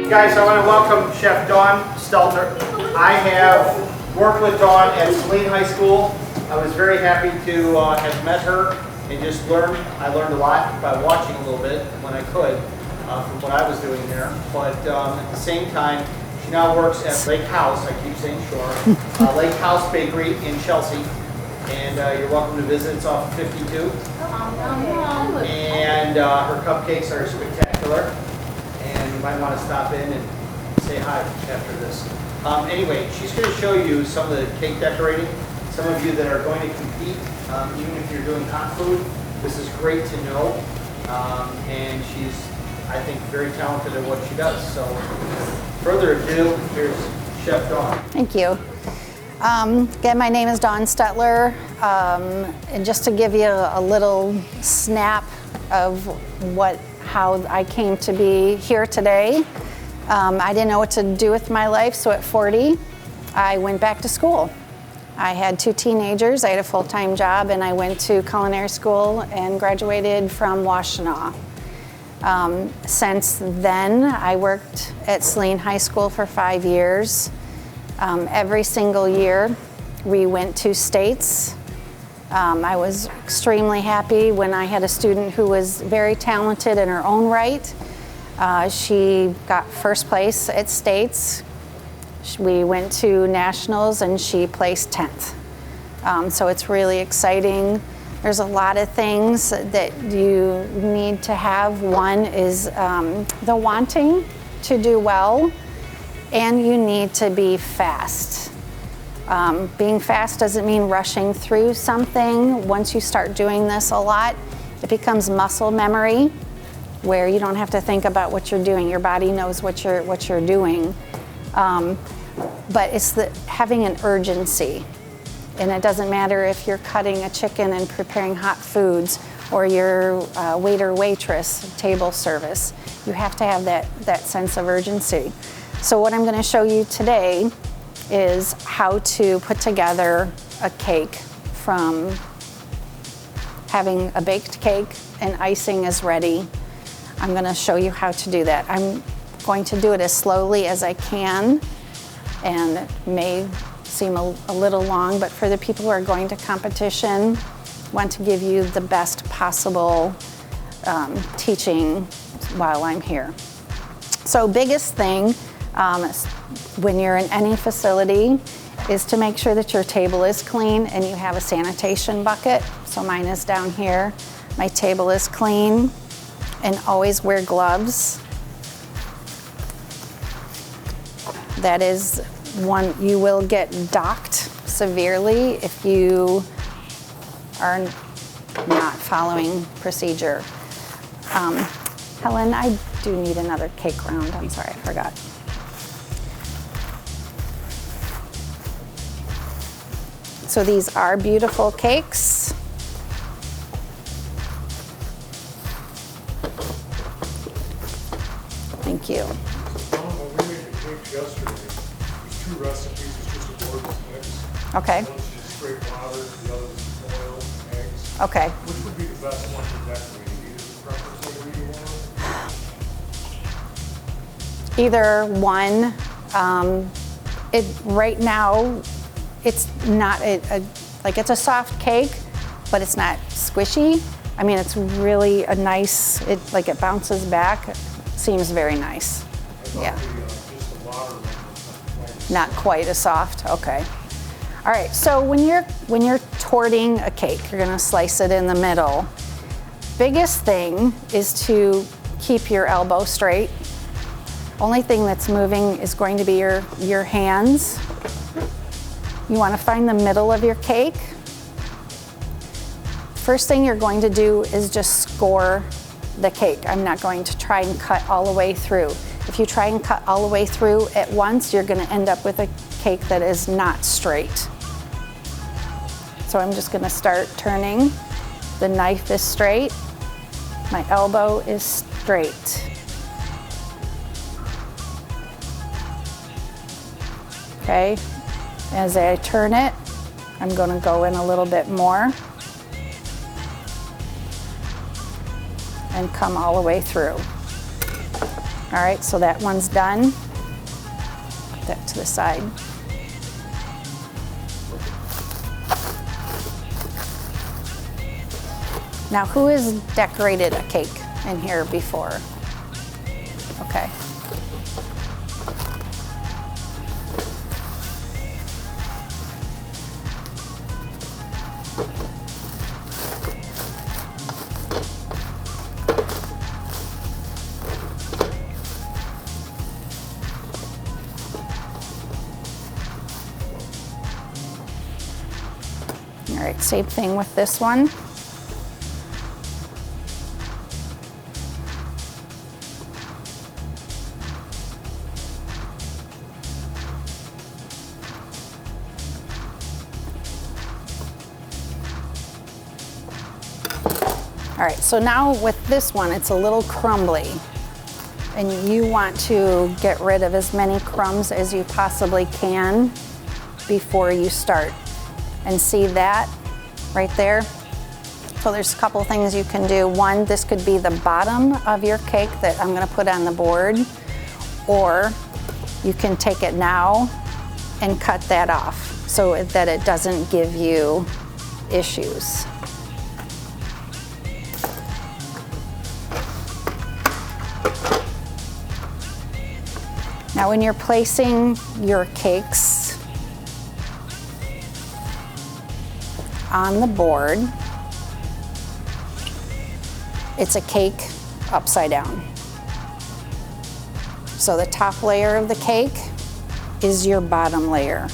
Guys, I want to welcome Chef Dawn Stelter. I have worked with Dawn at Saline High School. I was very happy to have met her and just learned. I learned a lot by watching a little bit when I could from what I was doing there. But at the same time, she now works at Lake House. I keep saying Shore. Lake House Bakery in Chelsea. And you're welcome to visit. It's off 52. And her cupcakes are spectacular. And you might want to stop in and say hi after this. Anyway, she's going to show you some of the cake decorating. Some of you that are going to compete, even if you're doing hot food, this is great to know. And she's, I think, very talented at what she does. So, further ado, here's Chef Dawn. Thank you. Again, my name is Dawn Stetler, and just to give you a little snap of how I came to be here today. I didn't know what to do with my life, so at 40, I went back to school. I had 2 teenagers, I had a full-time job, and I went to culinary school and graduated from Washtenaw. Since then, I worked at Saline High School for 5 years. Every single year, we went to states. I was extremely happy when I had a student who was very talented in her own right. She got first place at states. We went to nationals and she placed 10th. So it's really exciting. There's a lot of things that you need to have. One is the wanting to do well, and you need to be fast. Being fast doesn't mean rushing through something. Once you start doing this a lot, it becomes muscle memory, where you don't have to think about what you're doing. Your body knows what you're doing. But it's having an urgency. And it doesn't matter if you're cutting a chicken and preparing hot foods, or you're waiter, waitress, table service. You have to have that sense of urgency. So what I'm going to show you today is how to put together a cake from having a baked cake and icing is ready. I'm going to show you how to do that. I'm going to do it as slowly as I can, and it may seem a little long, but for the people who are going to competition, I want to give you the best possible teaching while I'm here. So biggest thing when you're in any facility is to make sure that your table is clean and you have a sanitation bucket. So mine is down here. My table is clean, and always wear gloves. That is one, you will get docked severely if you are not following procedure. Helen, I do need another cake round. I'm sorry, I forgot. So these are beautiful cakes. Thank you. When we made the cake yesterday, there's 2 recipes. It's just a gorgeous mix. Okay. One is just straight water, the other is oil and eggs. Okay. Which would be the best one for decorating? Either the preference of either one? Either one. Right now, it's not it's a soft cake, but it's not squishy. I mean, it's really a nice. It bounces back. Seems very nice. Yeah. Just the water one. Not quite as soft. Okay. All right. So when you're torting a cake, you're gonna slice it in the middle. Biggest thing is to keep your elbow straight. Only thing that's moving is going to be your hands. You want to find the middle of your cake. First thing you're going to do is just score the cake. I'm not going to try and cut all the way through. If you try and cut all the way through at once, you're going to end up with a cake that is not straight. So I'm just going to start turning. The knife is straight. My elbow is straight. Okay, as I turn it, I'm going to go in a little bit more and come all the way through. All right, so that one's done. Put that to the side. Now, who has decorated a cake in here before? Okay. All right, same thing with this one. All right, so now with this one, it's a little crumbly, and you want to get rid of as many crumbs as you possibly can before you start. And see that right there? So there's a couple things you can do. One, this could be the bottom of your cake that I'm gonna put on the board, or you can take it now and cut that off so that it doesn't give you issues. Now when you're placing your cakes on the board, it's a cake upside down. So the top layer of the cake is your bottom layer.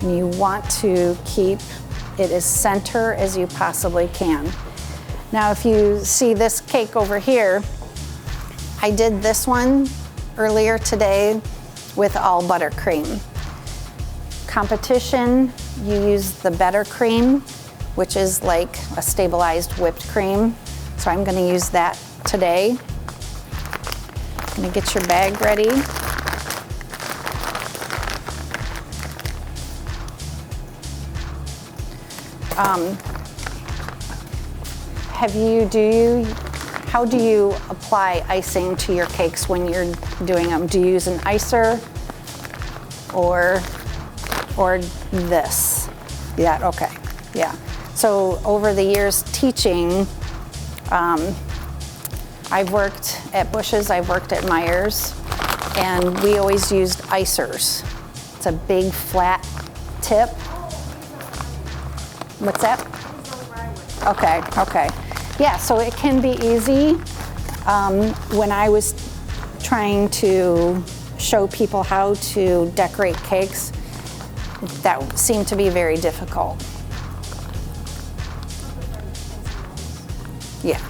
And you want to keep it as center as you possibly can. Now if you see this cake over here, I did this one earlier today with all buttercream. Competition, you use the better cream, which is like a stabilized whipped cream. So I'm gonna use that today. Gonna get your bag ready. How do you apply icing to your cakes when you're doing them? Do you use an icer or this? Yeah, okay, yeah. So over the years teaching, I've worked at Bush's, I've worked at Myers, and we always used icers. It's a big flat tip. What's that? Okay, okay. Yeah, so it can be easy. When I was trying to show people how to decorate cakes, that seemed to be very difficult. Yeah.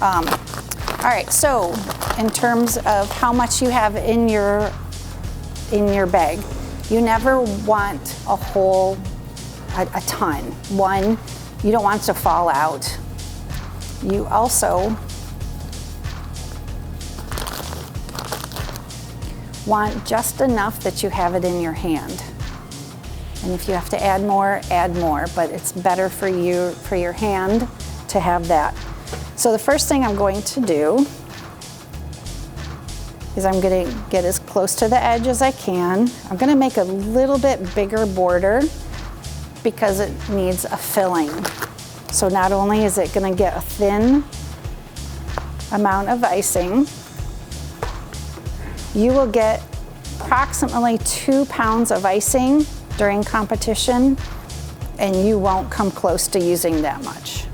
All right, so in terms of how much you have in your bag, you never want a ton. One, you don't want it to fall out. You also want just enough that you have it in your hand. And if you have to add more, but it's better for your hand to have that. So the first thing I'm going to do is I'm going to get as close to the edge as I can. I'm going to make a little bit bigger border because it needs a filling. So not only is it going to get a thin amount of icing, you will get approximately 2 pounds of icing during competition, and you won't come close to using that much.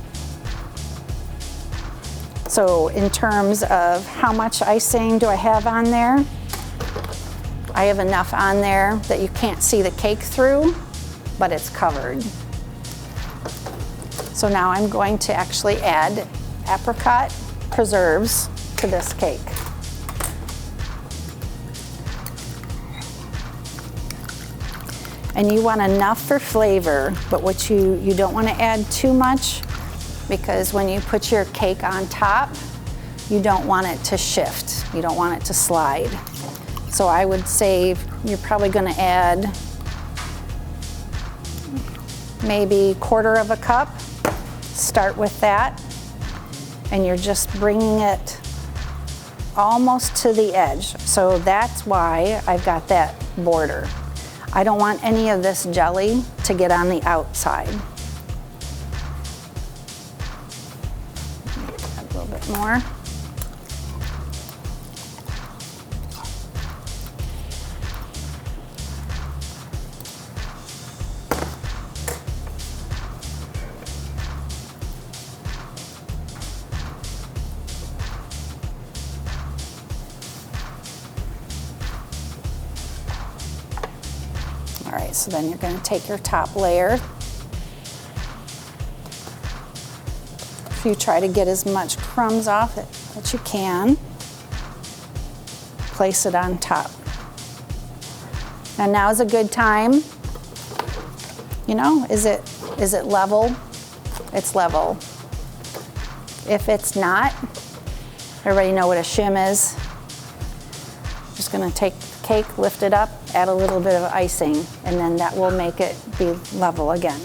So in terms of how much icing do I have on there, I have enough on there that you can't see the cake through, but it's covered. So now I'm going to actually add apricot preserves to this cake. And you want enough for flavor, but what you don't want to add too much, because when you put your cake on top, you don't want it to shift. You don't want it to slide. So I would say you're probably going to add maybe 1/4 cup. Start with that. and you're just bringing it almost to the edge. So that's why I've got that border. I don't want any of this jelly to get on the outside. Add a little bit more. All right, so then you're going to take your top layer. If you try to get as much crumbs off it that you can, place it on top. And now is a good time. You know, is it level? It's level. If it's not, everybody know what a shim is. Just going to take the cake, lift it up, add a little bit of icing, and then that will make it be level again.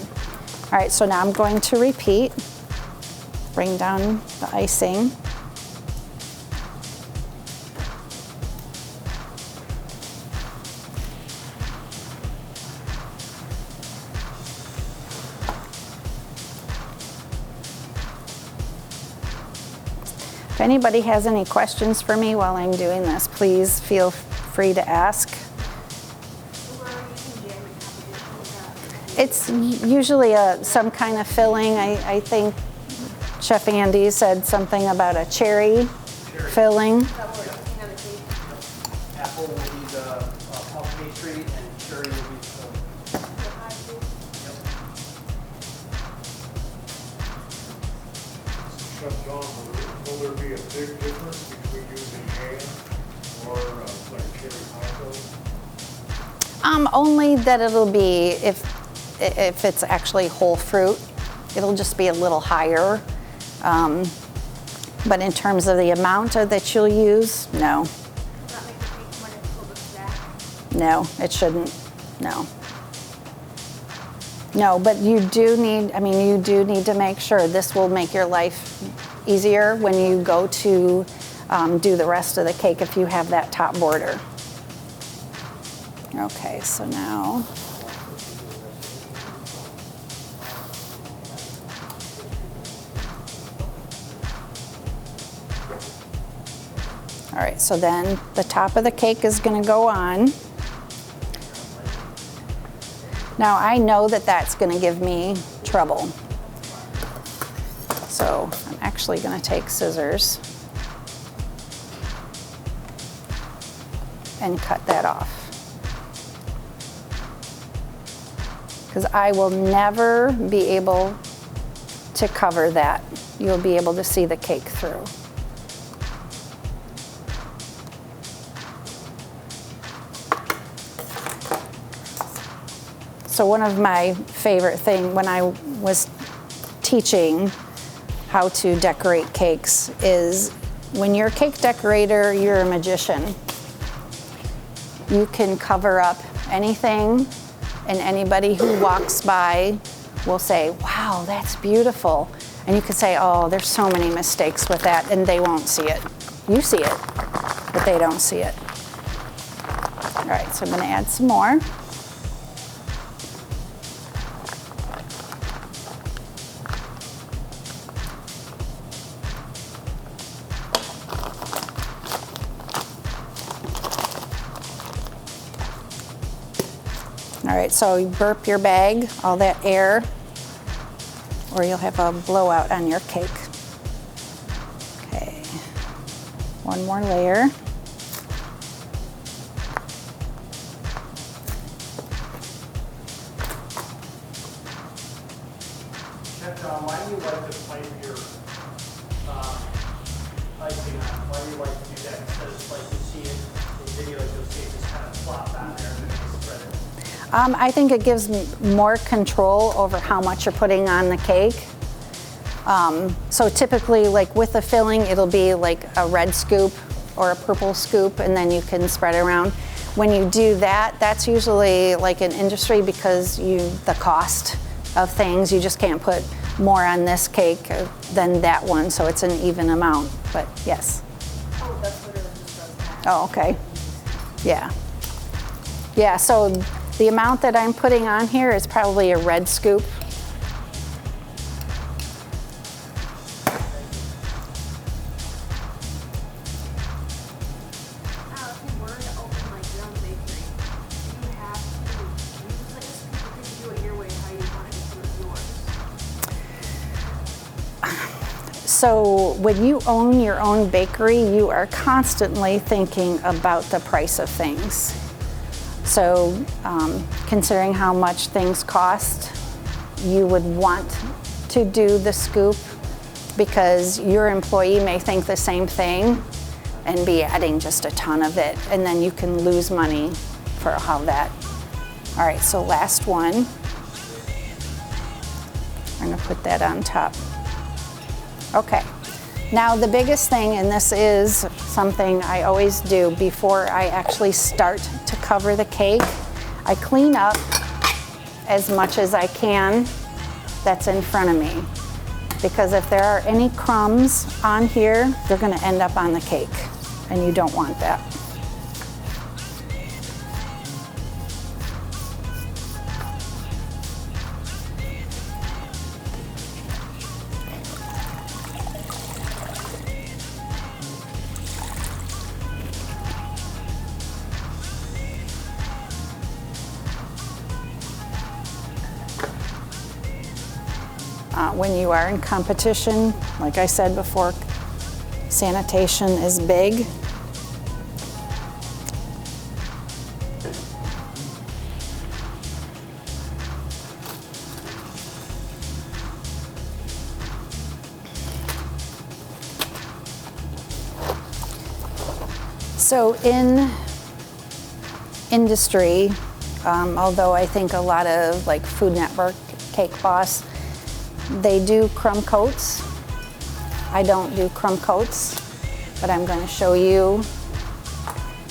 All right, so now I'm going to repeat. Bring down the icing. If anybody has any questions for me while I'm doing this, please feel free to ask. It's usually some kind of filling. I think Chef Andy said something about a cherry filling. Apple will be the puff pastry and cherry will be the Chef John, will there be a big difference between using ham or like cherry pie? Only that it'll be, if it's actually whole fruit, it'll just be a little higher. But in terms of the amount that you'll use, no. No, it shouldn't, no. No, but you do need, you do need to make sure this will make your life easier when you go to do the rest of the cake if you have that top border. Okay, so now, all right, so then the top of the cake is going to go on. Now I know that that's going to give me trouble. So I'm actually going to take scissors and cut that off. Because I will never be able to cover that. You'll be able to see the cake through. So one of my favorite things when I was teaching how to decorate cakes is when you're a cake decorator, you're a magician. You can cover up anything, and anybody who walks by will say, wow, that's beautiful. And you could say, oh, there's so many mistakes with that, and they won't see it. You see it, but they don't see it. All right, so I'm gonna add some more. All right, so you burp your bag, all that air, or you'll have a blowout on your cake. Okay, one more layer. Chef John, why do you like to pipe your icing on? Why do you like to do that instead of like you see it in videos, you'll see it just kind of flop on there and then you spread it? I think it gives me more control over how much you're putting on the cake. So typically, like with the filling, it'll be like a red scoop or a purple scoop, and then you can spread it around. When you do that, that's usually like an industry because the cost of things, you just can't put more on this cake than that one, so it's an even amount, but yes. Oh, that's literally just does that. Oh, okay. Yeah. Yeah, so the amount that I'm putting on here is probably a red scoop. Now, if you were to open like your own bakery, you have to use like a scoop, or could you do it your way, how you want it to do it yours? So when you own your own bakery, you are constantly thinking about the price of things. So considering how much things cost, you would want to do the scoop because your employee may think the same thing and be adding just a ton of it, and then you can lose money for how that. All right, so last one. I'm gonna put that on top. Okay, now the biggest thing, and this is something I always do before I actually start to cover the cake, I clean up as much as I can that's in front of me. Because if there are any crumbs on here, they're gonna end up on the cake, and you don't want that. When you are in competition, like I said before, sanitation is big. So in industry, although I think a lot of like Food Network, Cake Boss, they do crumb coats. I don't do crumb coats, but I'm going to show you.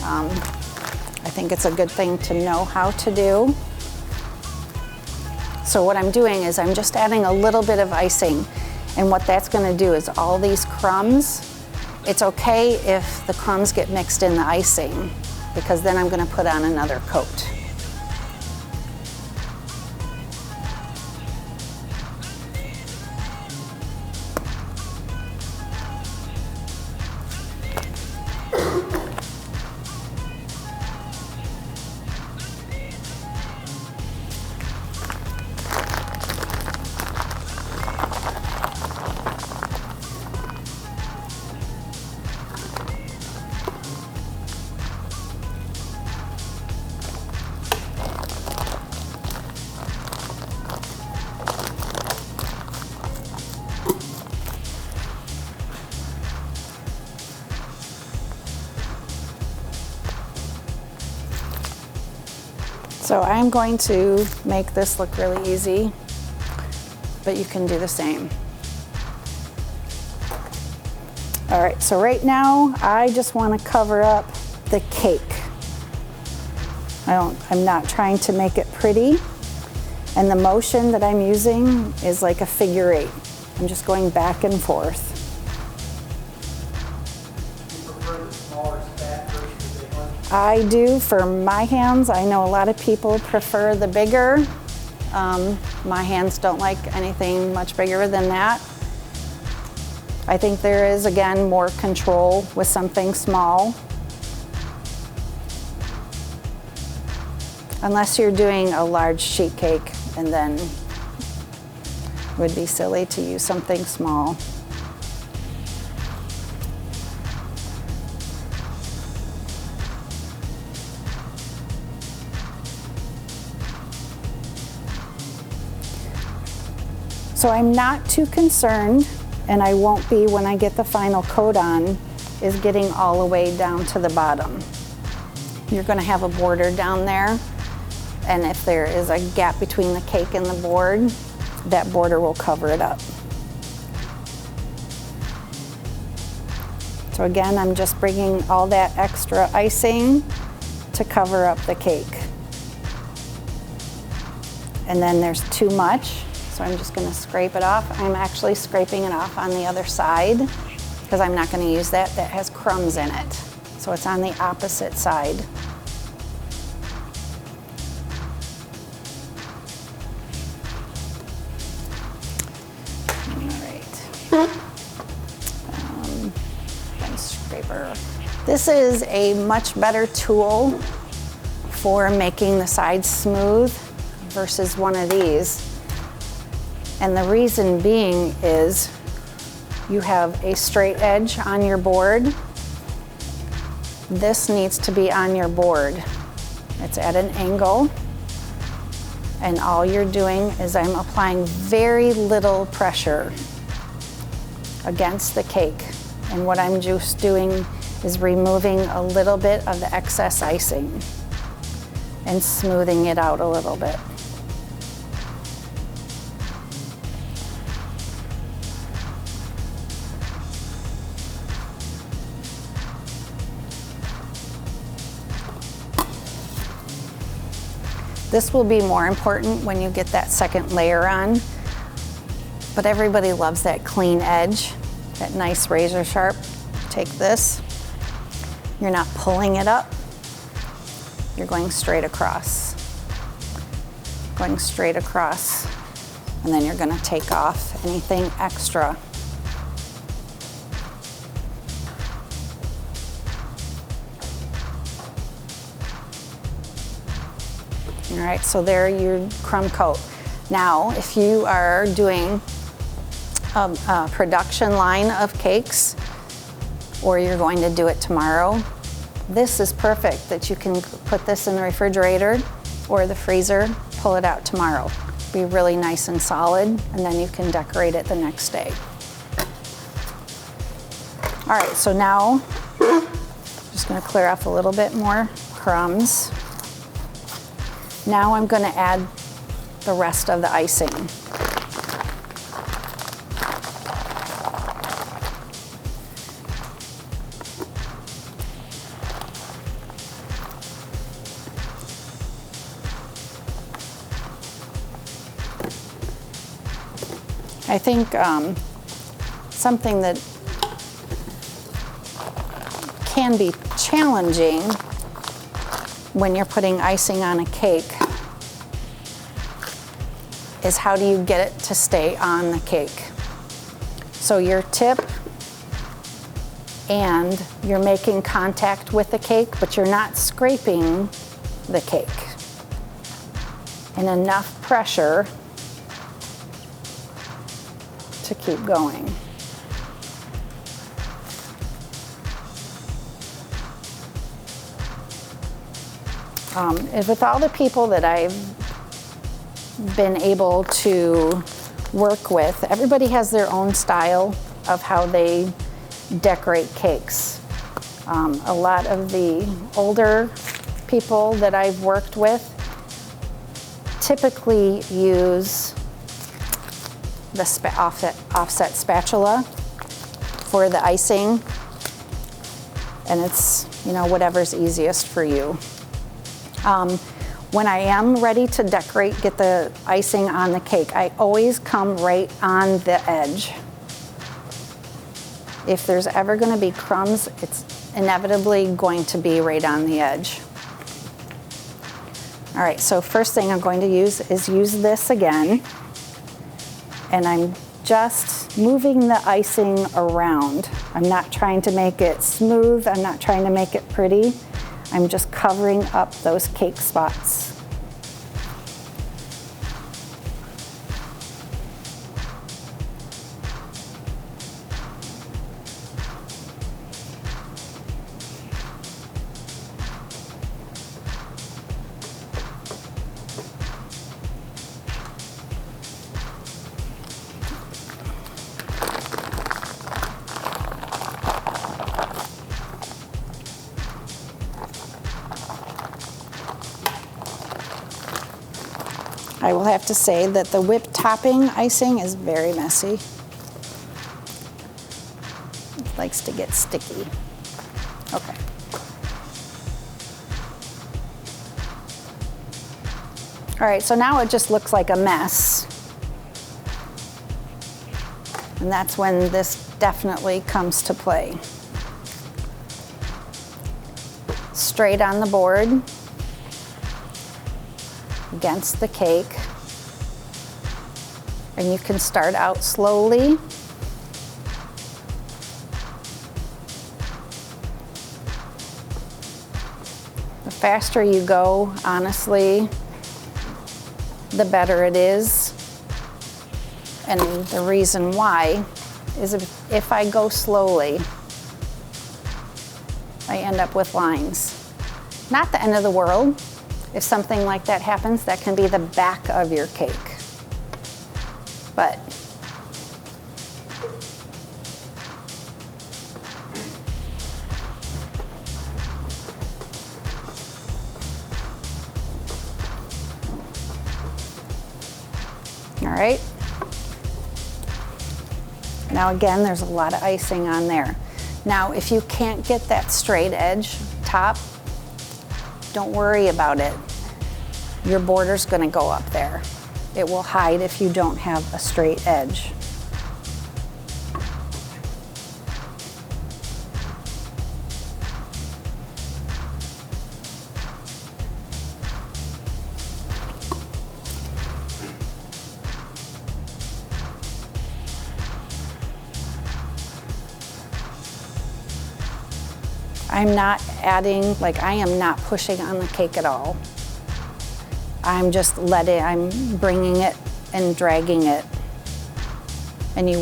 I think it's a good thing to know how to do. So what I'm doing is I'm just adding a little bit of icing, and what that's going to do is all these crumbs, it's okay if the crumbs get mixed in the icing, because then I'm going to put on another coat. So I'm going to make this look really easy, but you can do the same. All right, so right now I just want to cover up the cake. I'm not trying to make it pretty, and the motion that I'm using is like a figure 8. I'm just going back and forth. You prefer the smaller spat versus the big one? I do for my hands. I know a lot of people prefer the bigger. My hands don't like anything much bigger than that. I think there is, again, more control with something small. Unless you're doing a large sheet cake, and then it would be silly to use something small. So I'm not too concerned, and I won't be when I get the final coat on, is getting all the way down to the bottom. You're going to have a border down there, and if there is a gap between the cake and the board, that border will cover it up. So again, I'm just bringing all that extra icing to cover up the cake. And then there's too much, so So I'm just gonna scrape it off. I'm actually scraping it off on the other side because I'm not gonna use that. That has crumbs in it. So it's on the opposite side. All right. Pen scraper. This is a much better tool for making the sides smooth versus one of these. And the reason being is you have a straight edge on your board. This needs to be on your board. It's at an angle. And all you're doing is I'm applying very little pressure against the cake. And what I'm just doing is removing a little bit of the excess icing and smoothing it out a little bit. This will be more important when you get that second layer on, but everybody loves that clean edge, that nice razor sharp. Take this, you're not pulling it up, you're going straight across. Going straight across, and then you're gonna take off anything extra. All right, so there your crumb coat. Now, if you are doing a production line of cakes, or you're going to do it tomorrow, this is perfect that you can put this in the refrigerator or the freezer, pull it out tomorrow. Be really nice and solid, and then you can decorate it the next day. All right, so now, just gonna clear off a little bit more crumbs. Now I'm gonna add the rest of the icing. I think something that can be challenging when you're putting icing on a cake is how do you get it to stay on the cake? So your tip and you're making contact with the cake, but you're not scraping the cake. And enough pressure to keep going. And with all the people that I've been able to work with, everybody has their own style of how they decorate cakes. A lot of the older people that I've worked with typically use the offset spatula for the icing, and it's, you know, whatever's easiest for you. When I am ready to decorate, get the icing on the cake, I always come right on the edge. If there's ever going to be crumbs, it's inevitably going to be right on the edge. All right, so first thing I'm going to use this again, and I'm just moving the icing around. I'm not trying to make it smooth, I'm not trying to make it pretty. I'm just covering up those cake spots. I will have to say that the whipped topping icing is very messy. It likes to get sticky. Okay. All right, so now it just looks like a mess. And that's when this definitely comes to play. Straight on the board, against the cake. And you can start out slowly. The faster you go, honestly, the better it is. And the reason why is if I go slowly, I end up with lines. Not the end of the world. If something like that happens, that can be the back of your cake. But all right. Now again, there's a lot of icing on there. Now, if you can't get that straight edge top, don't worry about it. Your border's gonna go up there. It will hide if you don't have a straight edge. I'm not adding, like I am not pushing on the cake at all. I'm just I'm bringing it and dragging it. And you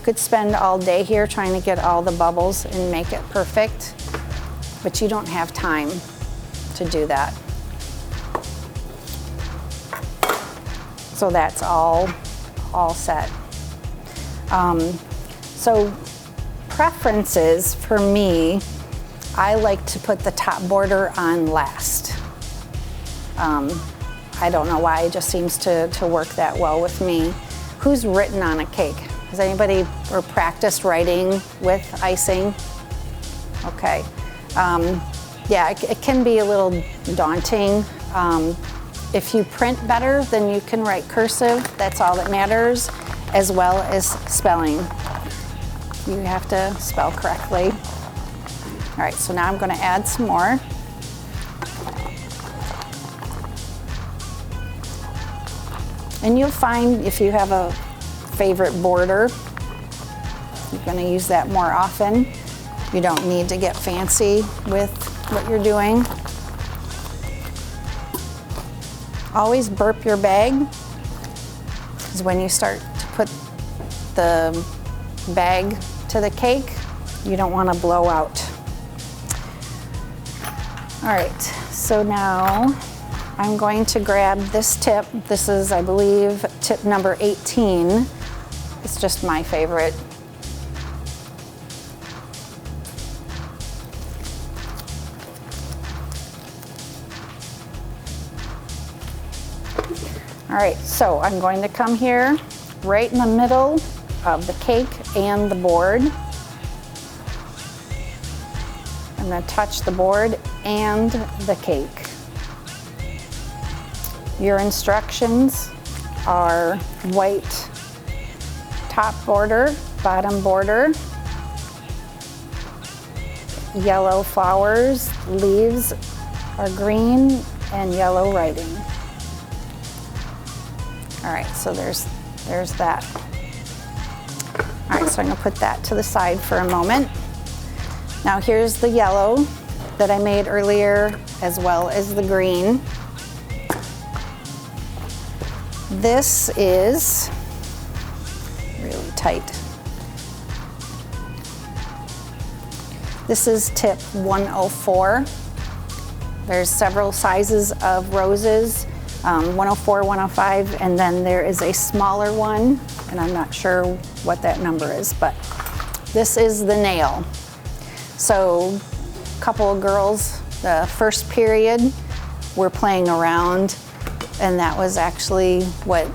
could spend all day here trying to get all the bubbles and make it perfect, but you don't have time to do that. So that's all set. So preferences for me, I like to put the top border on last. I don't know why, it just seems to work that well with me. Who's written on a cake? Has anybody or practiced writing with icing? Okay. Yeah, it can be a little daunting. If you print better, then you can write cursive. That's all that matters, as well as spelling. You have to spell correctly. All right, so now I'm going to add some more. And you'll find if you have a favorite border, you're going to use that more often. You don't need to get fancy with what you're doing. Always burp your bag, because when you start to put the bag to the cake, you don't want to blow out. All right, so now I'm going to grab this tip. This is, I believe, tip number 18. It's just my favorite. All right, so I'm going to come here right in the middle of the cake and the board. I'm going to touch the board and the cake. Your instructions are white top border, bottom border, yellow flowers, leaves are green, and yellow writing. All right, so there's that. All right, so I'm gonna put that to the side for a moment. Now here's the yellow that I made earlier, as well as the green. This is really tight. This is tip 104. There's several sizes of roses, 104, 105, and then there is a smaller one, and I'm not sure what that number is, but this is the nail. So a couple of girls, the first period, were playing around, and that was actually what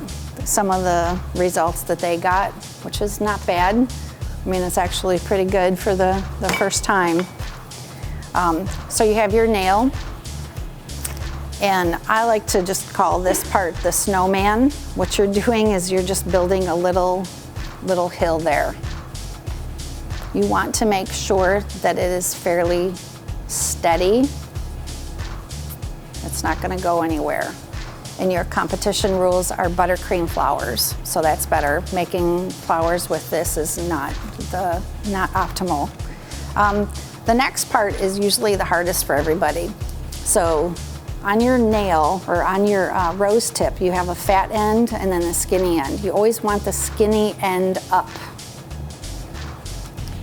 some of the results that they got, which is not bad. I mean, it's actually pretty good for the first time. So you have your nail. And I like to just call this part the snowman. What you're doing is you're just building a little hill there. You want to make sure that it is fairly steady. It's not going to go anywhere. And your competition rules are buttercream flowers, so that's better. Making flowers with this is not optimal. The next part is usually the hardest for everybody. So on your nail or on your rose tip, you have a fat end and then a skinny end. You always want the skinny end up.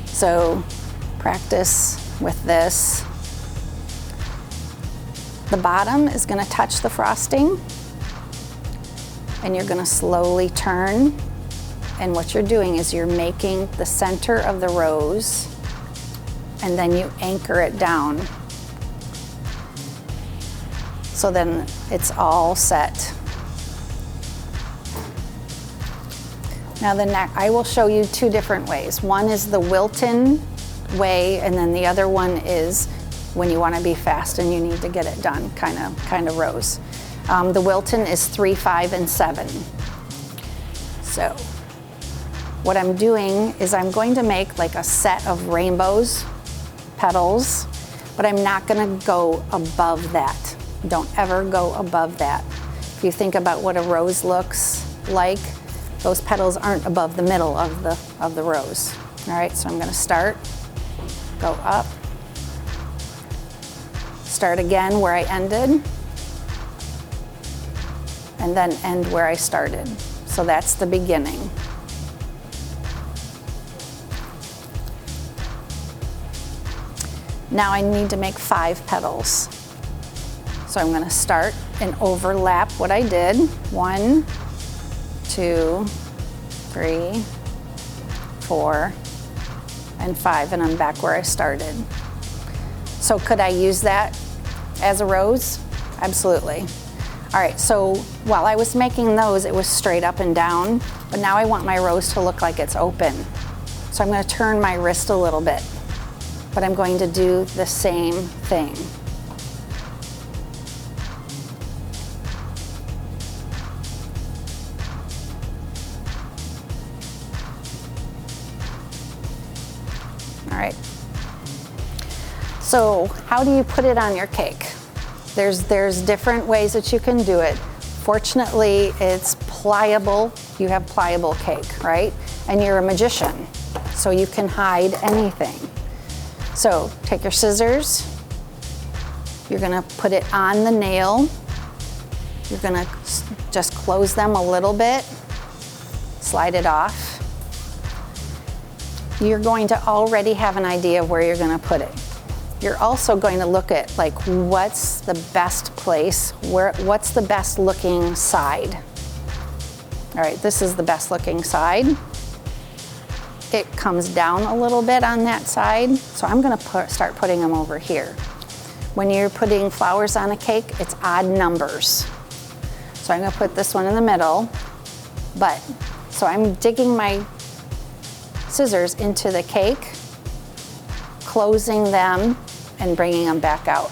So practice with this. The bottom is going to touch the frosting, and you're going to slowly turn. And what you're doing is you're making the center of the rose, and then you anchor it down. So then it's all set. Now I will show you two different ways. One is the Wilton way, and then the other one is when you want to be fast and you need to get it done, kind of rose. The Wilton is 3, 5, and 7. So what I'm doing is I'm going to make like a set of rainbows, petals, but I'm not going to go above that. Don't ever go above that. If you think about what a rose looks like, those petals aren't above the middle of the rose. All right, so I'm going to start, go up, start again where I ended, and then end where I started. So that's the beginning. Now I need to make 5 petals. So I'm going to start and overlap what I did. 1, 2, 3, 4, and 5, and I'm back where I started. So could I use that as a rose? Absolutely. All right, so while I was making those, it was straight up and down, but now I want my rose to look like it's open. So I'm going to turn my wrist a little bit, but I'm going to do the same thing. All right. So how do you put it on your cake? There's different ways that you can do it. Fortunately, it's pliable. You have pliable cake, right? And you're a magician, so you can hide anything. So take your scissors. You're gonna put it on the nail. You're gonna just close them a little bit, slide it off. You're going to already have an idea of where you're going to put it. You're also going to look at like what's the best place, what's the best looking side. All right, this is the best looking side. It comes down a little bit on that side, so I'm going to start putting them over here. When you're putting flowers on a cake, it's odd numbers. So I'm going to put this one in the middle, so I'm digging my scissors into the cake, closing them and bringing them back out.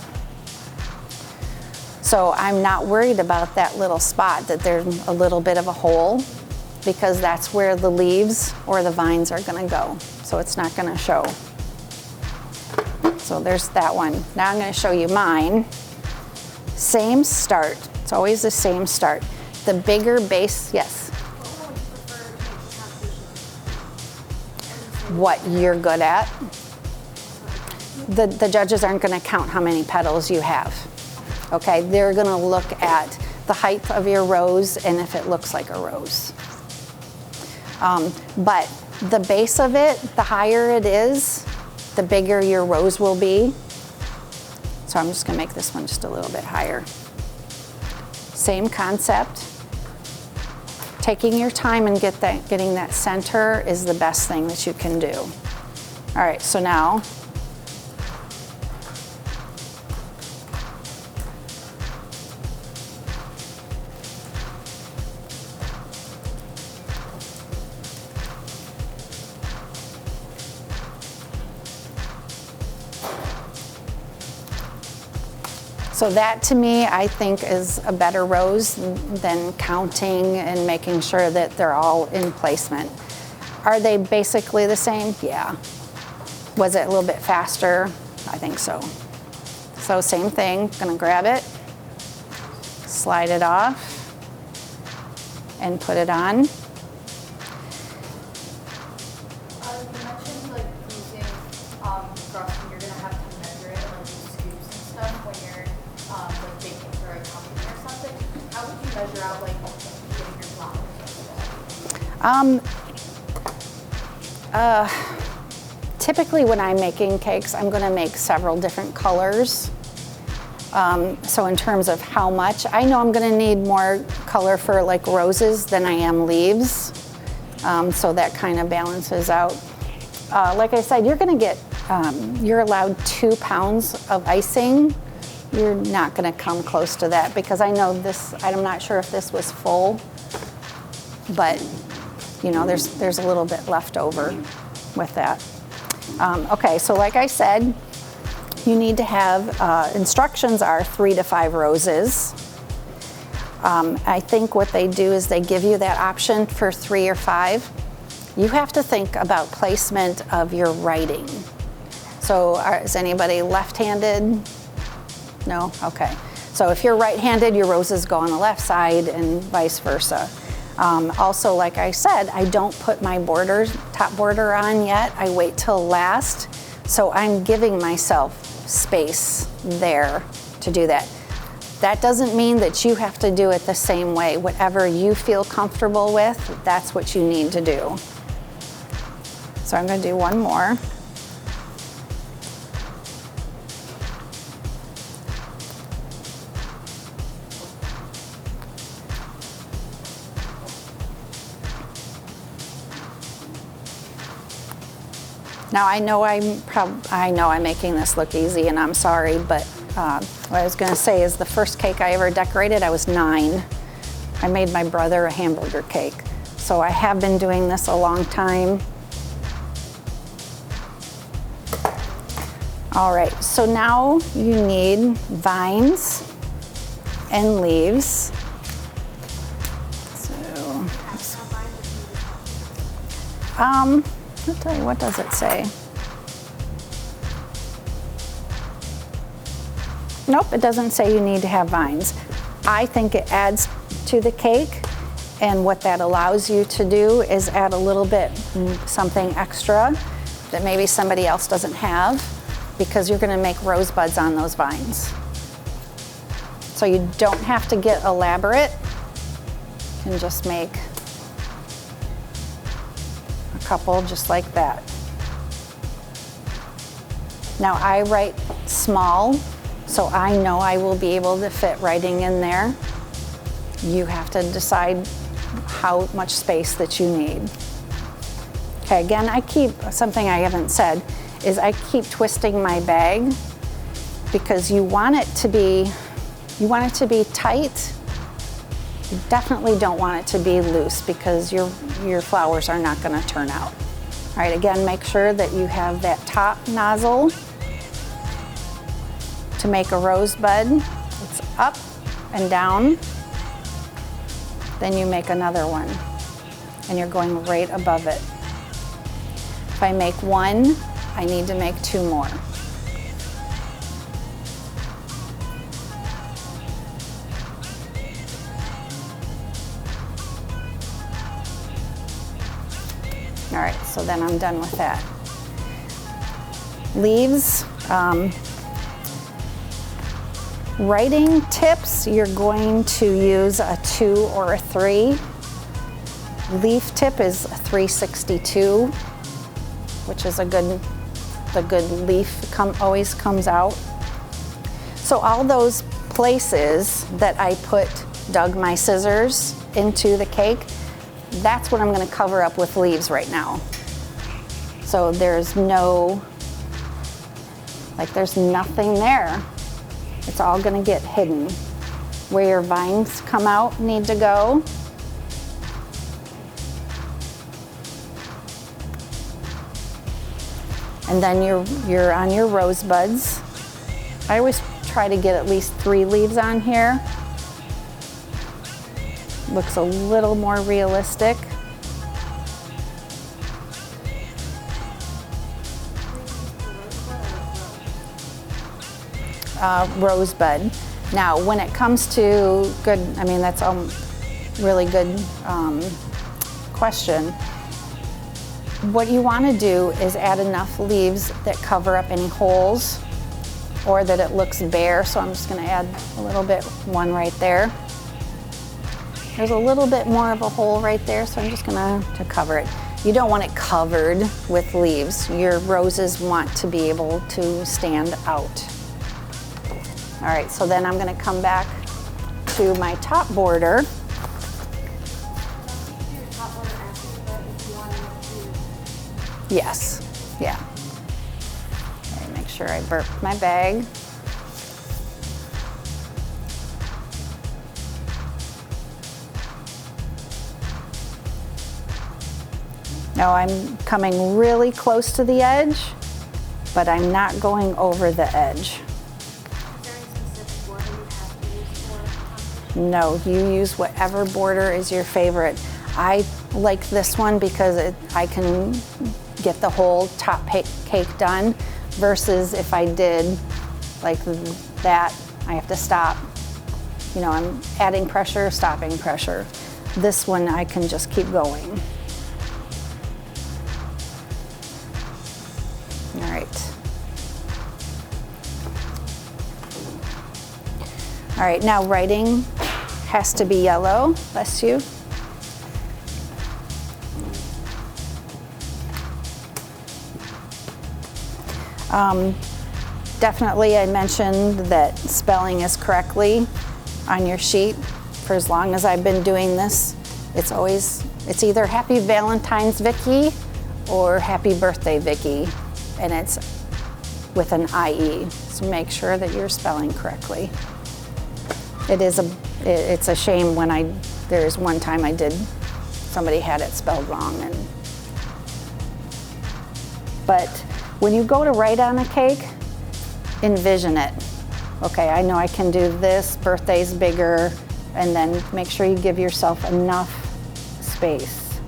So I'm not worried about that little spot that there's a little bit of a hole, because that's where the leaves or the vines are going to go. So it's not going to show. So there's that one. Now I'm going to show you mine. Same start. It's always the same start. The bigger base, yes. What you're good at. The judges aren't going to count how many petals you have. Okay, they're going to look at the height of your rose and if it looks like a rose. But the base of it, the higher it is, the bigger your rose will be. So I'm just going to make this one just a little bit higher. Same concept. Taking your time and getting that center is the best thing that you can do. All right, so now So that to me, I think is a better rose than counting and making sure that they're all in placement. Are they basically the same? Yeah. Was it a little bit faster? I think so. So same thing, gonna grab it, slide it off, and put it on. You mentioned like using brush and you're gonna have to measure it and like use scoops and stuff when you're like baking for a company or something. How would you measure out like getting your flowers? Typically when I'm making cakes, I'm gonna make several different colors. So in terms of how much, I know I'm gonna need more color for like roses than I am leaves. So that kind of balances out. Like I said, you're gonna get, you're allowed 2 pounds of icing. You're not gonna come close to that because I know this, I'm not sure if this was full, but you know, there's a little bit left over with that. Okay, so like I said, you need to have, instructions are 3 to 5 roses. I think what they do is they give you that option for 3 or 5. You have to think about placement of your writing. So is anybody left-handed? No? Okay. So if you're right-handed, your roses go on the left side and vice versa. Also, like I said, I don't put my top border on yet. I wait till last. So I'm giving myself space there to do that. That doesn't mean that you have to do it the same way. Whatever you feel comfortable with, that's what you need to do. So I'm going to do one more. Now I know I'm making this look easy, and I'm sorry, but what I was going to say is the first cake I ever decorated, I was 9. I made my brother a hamburger cake. So I have been doing this a long time. All right, so now you need vines and leaves. So, I'll tell you, what does it say? Nope, it doesn't say you need to have vines. I think it adds to the cake, and what that allows you to do is add a little bit something extra that maybe somebody else doesn't have, because you're gonna make rosebuds on those vines. So you don't have to get elaborate. You can just make couple just like that. Now I write small, so I know I will be able to fit writing in there. You have to decide how much space that you need. Okay, again, something I haven't said is I keep twisting my bag because you want it to be tight. You definitely don't want it to be loose because your flowers are not going to turn out. All right, again, make sure that you have that top nozzle to make a rosebud. It's up and down. Then you make another one, and you're going right above it. If I make one, I need to make 2 more. All right, so then I'm done with that. Leaves, writing tips, you're going to use a 2 or a 3. Leaf tip is a 362, which is the good leaf always comes out. So all those places that I dug my scissors into the cake, that's what I'm going to cover up with leaves right now. So there's nothing there. It's all going to get hidden. Where your vines come out need to go. And then you're on your rosebuds. I always try to get at least 3 leaves on here. Looks a little more realistic. Rosebud. Now, when it comes to good, I mean, that's a really good question. What you want to do is add enough leaves that cover up any holes or that it looks bare. So I'm just going to add a little bit, one right there. There's a little bit more of a hole right there, so I'm just going to cover it. You don't want it covered with leaves. Your roses want to be able to stand out. All right, so then I'm going to come back to my top border. Yes, yeah. All right, make sure I burp my bag. Now I'm coming really close to the edge, but I'm not going over the edge. No, you use whatever border is your favorite. I like this one because I can get the whole top cake done versus if I did like that, I have to stop. You know, I'm adding pressure, stopping pressure. This one I can just keep going. All right. All right, now writing has to be yellow, bless you. Definitely I mentioned that spelling is correctly on your sheet. For as long as I've been doing this, it's either Happy Valentine's Vicky or Happy Birthday Vicky, and it's with an IE. So make sure that you're spelling correctly. It's a shame when there's one time somebody had it spelled wrong. But when you go to write on a cake, envision it. Okay, I know I can do this, birthday's bigger, and then make sure you give yourself enough space.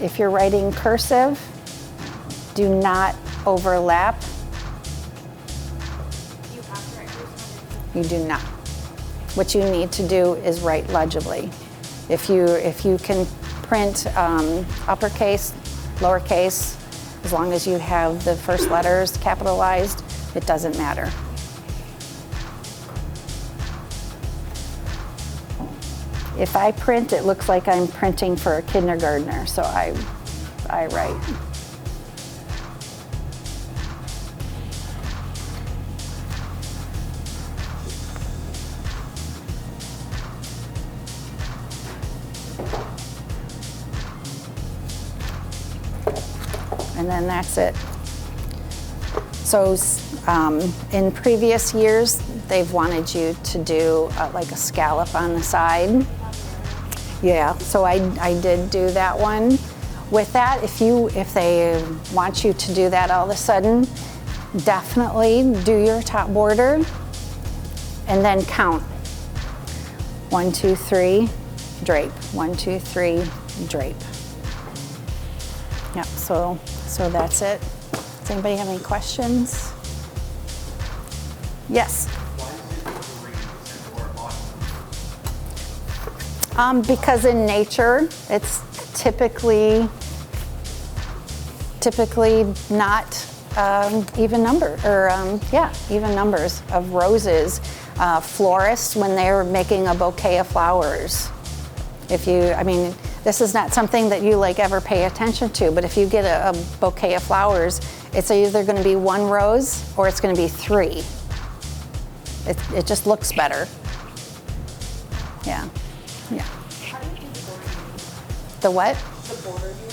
If you're writing cursive, do not overlap. You do not. What you need to do is write legibly. If you can print uppercase, lowercase, as long as you have the first letters capitalized, it doesn't matter. If I print, it looks like I'm printing for a kindergartner, so I write. And then that's it. So in previous years, they've wanted you to do like a scallop on the side. Yeah, so I did do that one. With that, if they want you to do that all of a sudden, definitely do your top border and then count. 1, 2, 3, drape. 1, 2, 3, drape. Yep, so that's it. Does anybody have any questions? Yes? Because in nature, it's typically not even number, or even numbers of roses. Florists, when they're making a bouquet of flowers, this is not something that you ever pay attention to, but if you get a bouquet of flowers, it's either going to be 1 rose or it's going to be 3. It just looks better. Yeah. Yeah. How do you do the border? The what? The border you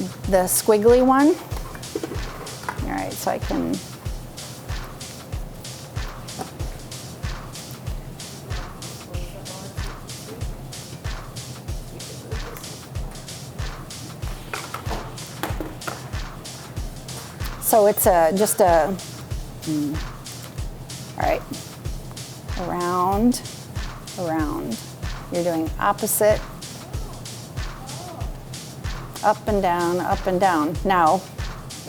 do? The squiggly one. All right, so I can. So it's just a, all right, around, around. You're doing opposite, up and down, up and down. Now,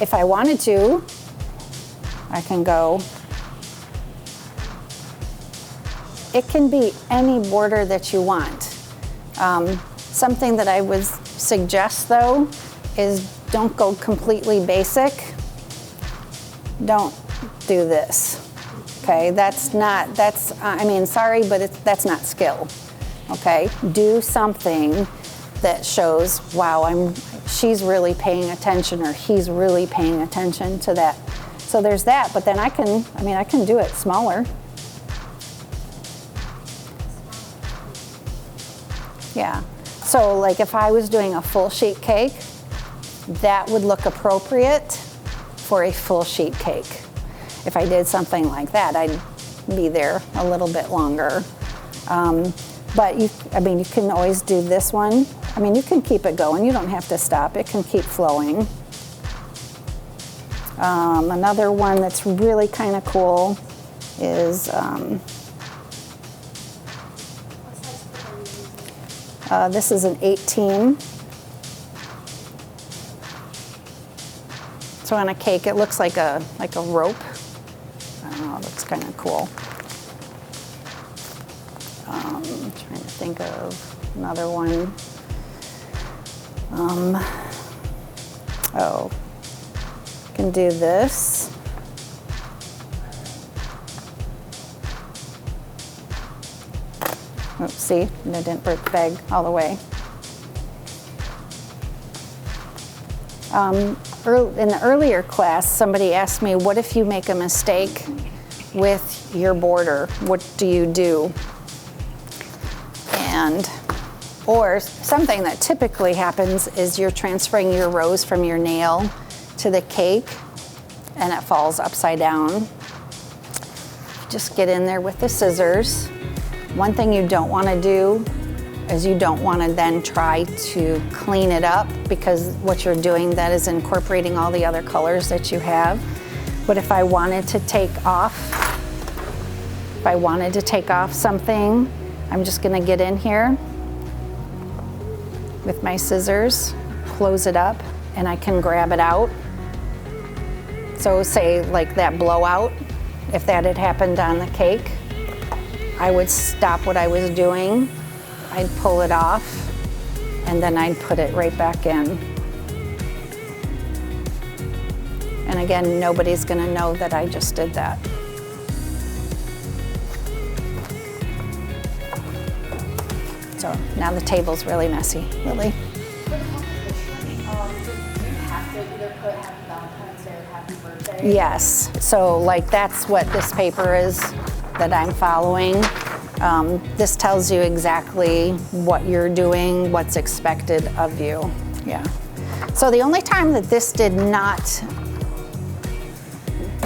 if I wanted to, I can go. It can be any border that you want. Something that I would suggest though is don't go completely basic. Don't do this. Okay, I mean, sorry, but that's not skill. Okay, do something that shows, wow, she's really paying attention, or he's really paying attention to that. So there's that, but then I can do it smaller. Yeah, so like if I was doing a full sheet cake, that would look appropriate for a full sheet cake. If I did something like that, I'd be there a little bit longer. But you can always do this one. I mean, you can keep it going. You don't have to stop. It can keep flowing. Another one that's really kind of cool is this is an 18. So on a cake, it looks like a rope. I don't know, it looks kind of cool. Trying to think of another one. Can do this. Oops, see, I didn't break the bag all the way. In the earlier class, somebody asked me, what if you make a mistake with your border? What do you do? Or something that typically happens is you're transferring your rose from your nail to the cake and it falls upside down. Just get in there with the scissors. One thing you don't want to do is you don't want to then try to clean it up, because what you're doing that is incorporating all the other colors that you have. But if I wanted to take off something, I'm just going to get in here with my scissors, close it up, and I can grab it out. So say like that blowout, if that had happened on the cake, I would stop what I was doing, I'd pull it off, and then I'd put it right back in. And again, nobody's gonna know that I just did that. So now the table's really messy, Lily. For the competition, do you have to either put Happy Valentine's Day or Happy Birthday? Yes, so like that's what this paper is that I'm following. This tells you exactly what you're doing, what's expected of you. Yeah. So the only time that this did not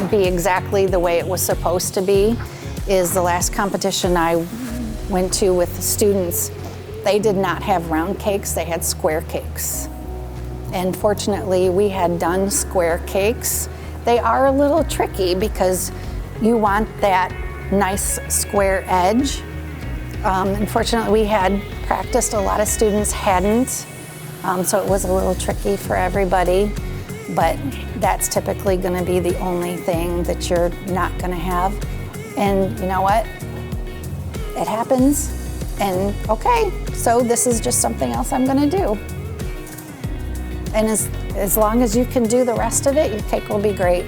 be exactly the way it was supposed to be is the last competition I went to with the students. They did not have round cakes, they had square cakes. And fortunately, we had done square cakes. They are a little tricky because you want that nice square edge. Unfortunately, we had practiced, a lot of students hadn't, so it was a little tricky for everybody, but that's typically gonna be the only thing that you're not gonna have. And you know what? It happens, and okay, so this is just something else I'm gonna do. And as long as you can do the rest of it, your cake will be great.